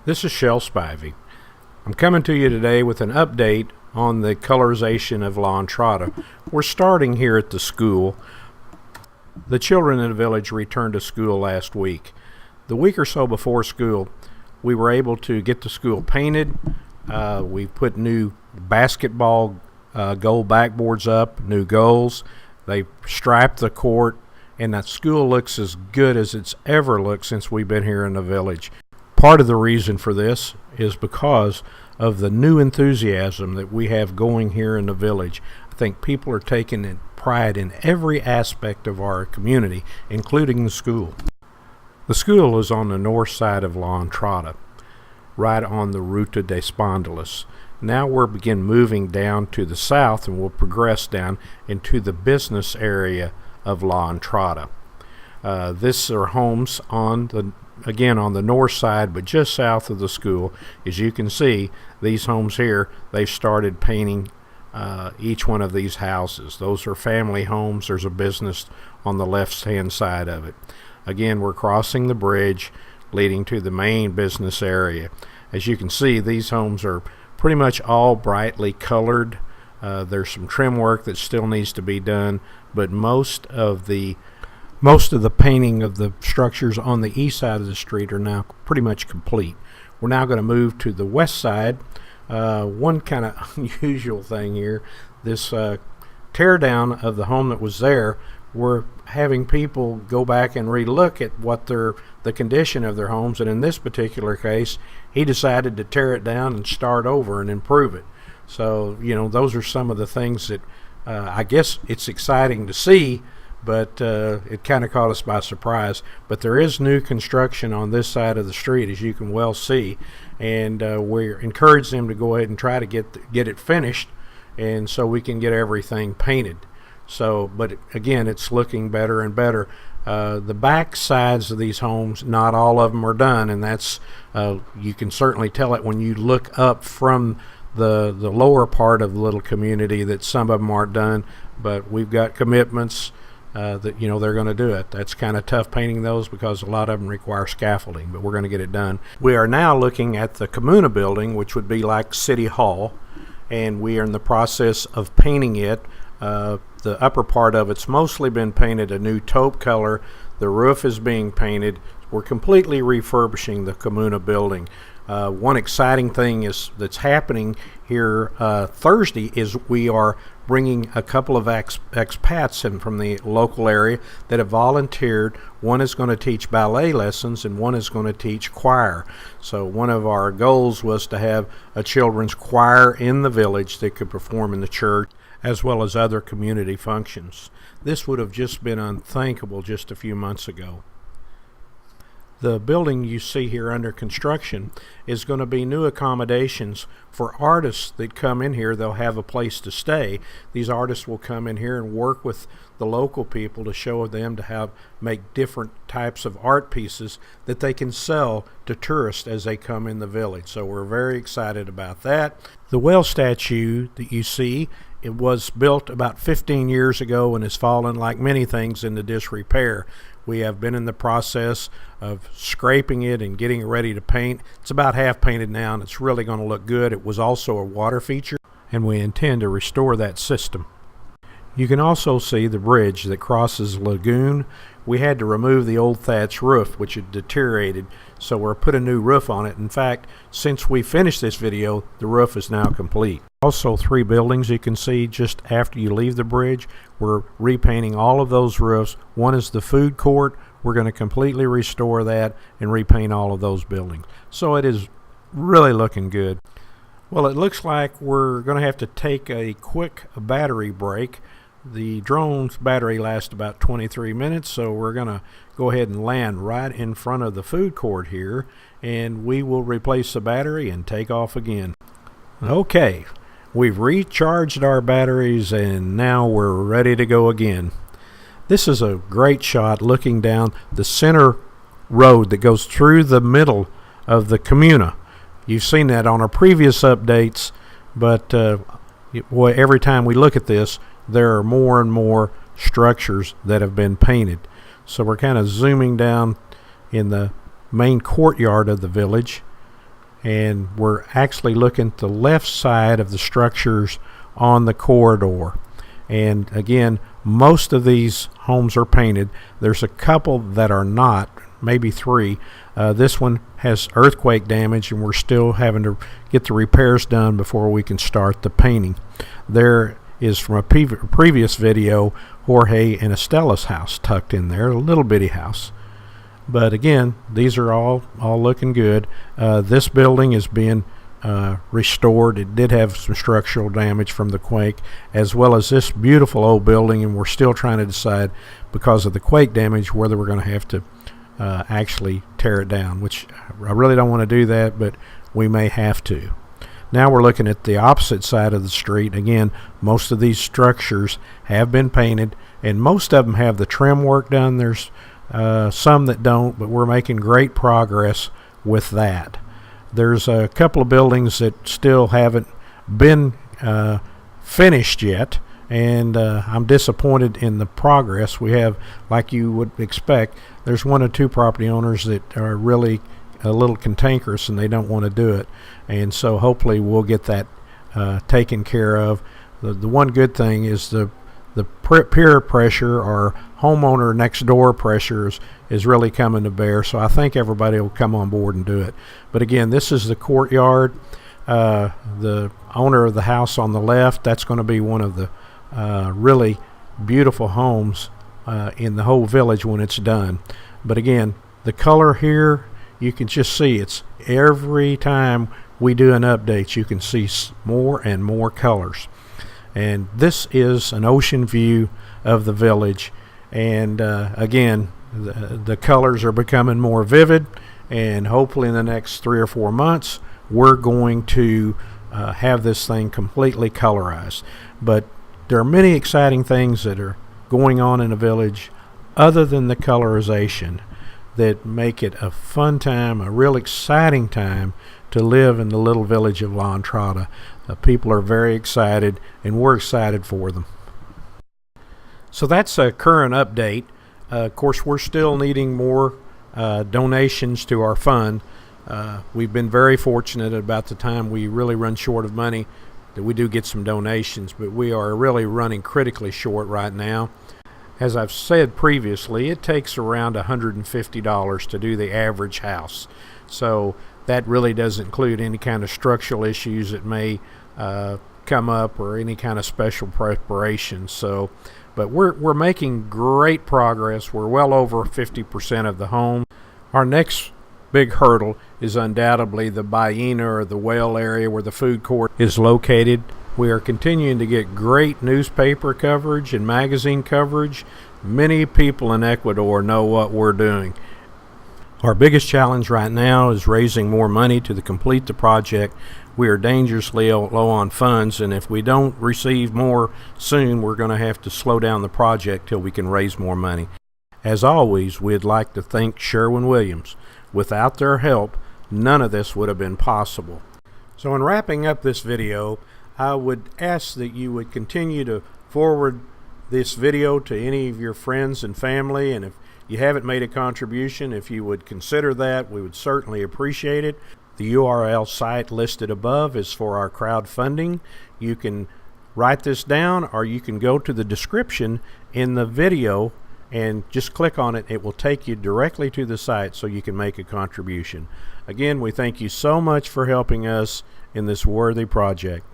This is Shel Spivey. I'm coming to you today with an update on the colorization of Entrada. We're starting here at the school. The children in the village returned to school last week. The week or so before school, we were able to get the school painted. We put new basketball goal backboards up, new goals. They striped the court, and that school looks as good as it's ever looked since we've been here in the village. Part of the reason for this is because of the new enthusiasm that we have going here in the village. I think people are taking pride in every aspect of our community, including the school. The school is on the north side of Entrada, right on the Ruta de Spondalis. Now we'll begin moving down to the south, and we'll progress down into the business area of Entrada. These are homes on the north side, but just south of the school. As you can see, these homes here, they've started painting each one of these houses. Those are family homes. There's a business on the left hand side of it. Again, we're crossing the bridge leading to the main business area. As you can see, these homes are pretty much all brightly colored. There's some trim work that still needs to be done, but most of the painting of the structures on the east side of the street are now pretty much complete. We're now going to move to the west side. One kind of unusual thing here, this tear down of the home that was there, we're having people go back and relook at what the condition of their homes, and in this particular case, he decided to tear it down and start over and improve it. So, those are some of the things that I guess it's exciting to see, but it kind of caught us by surprise. But there is new construction on this side of the street, as you can well see, and we encourage them to go ahead and try to get it finished, and so we can get everything painted. So, but again, it's looking better and better. The back sides of these homes, not all of them are done, and that's you can certainly tell it when you look up from the lower part of the little community that some of them aren't done. But we've got commitments that they're going to do it. That's kind of tough painting those because a lot of them require scaffolding, but we're going to get it done. We are now looking at the Comuna building, which would be like City Hall, and we are in the process of painting it. The upper part of it's mostly been painted a new taupe color. The roof is being painted. We're completely refurbishing the Comuna building. One exciting thing that's happening here Thursday is we are bringing a couple of expats in from the local area that have volunteered. One is going to teach ballet lessons and one is going to teach choir. So one of our goals was to have a children's choir in the village that could perform in the church as well as other community functions. This would have just been unthinkable just a few months ago. The building you see here under construction is going to be new accommodations for artists that come in here. They'll have a place to stay. These artists will come in here and work with the local people to show them to make different types of art pieces that they can sell to tourists as they come in the village. So we're very excited about that. The whale statue that you see, it was built about 15 years ago and has fallen, like many things, into disrepair. We have been in the process of scraping it and getting it ready to paint. It's about half painted now, and it's really going to look good. It was also a water feature, and we intend to restore that system. You can also see the bridge that crosses the lagoon. We had to remove the old thatch roof, which had deteriorated, so we're put a new roof on it. In fact, since we finished this video, the roof is now complete. Also, 3 buildings you can see just after you leave the bridge. We're repainting all of those roofs. One is the food court. We're going to completely restore that and repaint all of those buildings. So it is really looking good. Well, it looks like we're going to have to take a quick battery break. The drone's battery lasts about 23 minutes, so we're going to go ahead and land right in front of the food court here, and we will replace the battery and take off again. Okay, we've recharged our batteries, and now we're ready to go again. This is a great shot looking down the center road that goes through the middle of the Comuna. You've seen that on our previous updates, but every time we look at this, there are more and more structures that have been painted. So we're kind of zooming down in the main courtyard of the village. and we're actually looking at the left side of the structures on the corridor. And again, most of these homes are painted. There's a couple that are not, maybe 3. This one has earthquake damage, and we're still having to get the repairs done before we can start the painting. There is, from a previous video, Jorge and Estella's house tucked in there, a little bitty house. But again, these are all looking good. This building is being restored. It did have some structural damage from the quake, as well as this beautiful old building, and we're still trying to decide, because of the quake damage, whether we're going to have to actually tear it down, which I really don't want to do that, but we may have to. Now we're looking at the opposite side of the street. Again, most of these structures have been painted, and most of them have the trim work done. There's some that don't, but we're making great progress with that. There's a couple of buildings that still haven't been finished yet, and I'm disappointed in the progress. We have, like you would expect, there's 1 or 2 property owners that are really a little cantankerous and they don't want to do it, and so hopefully we'll get that taken care of. The one good thing is the peer pressure, or homeowner next door pressures, is really coming to bear, so I think everybody will come on board and do it. But again, this is the courtyard. The owner of the house on the left, that's going to be one of the really beautiful homes in the whole village when it's done. But again, the color here, you can just see, it's every time we do an update, you can see more and more colors. And this is an ocean view of the village, and again, the colors are becoming more vivid, and hopefully in the next 3 or 4 months we're going to have this thing completely colorized. But there are many exciting things that are going on in the village other than the colorization that make it a fun time, a real exciting time to live in the little village of La Entrada. People are very excited, and we're excited for them. So that's a current update. Of course, we're still needing more donations to our fund. We've been very fortunate about the time we really run short of money that we do get some donations, but we are really running critically short right now. As I've said previously, it takes around $150 to do the average house. So that really doesn't include any kind of structural issues that may come up, or any kind of special preparation. So, but we're making great progress. We're well over 50% of the home. Our next big hurdle is undoubtedly the Ballena, or the whale area where the food court is located. We are continuing to get great newspaper coverage and magazine coverage. Many people in Ecuador know what we're doing. Our biggest challenge right now is raising more money to complete the project. We are dangerously low on funds, and if we don't receive more soon, we're going to have to slow down the project till we can raise more money. As always, we'd like to thank Sherwin-Williams. Without their help, none of this would have been possible. So in wrapping up this video, I would ask that you would continue to forward this video to any of your friends and family, and if you haven't made a contribution, if you would consider that, we would certainly appreciate it. The URL site listed above is for our crowdfunding. You can write this down, or you can go to the description in the video and just click on it. It will take you directly to the site so you can make a contribution. Again, we thank you so much for helping us in this worthy project.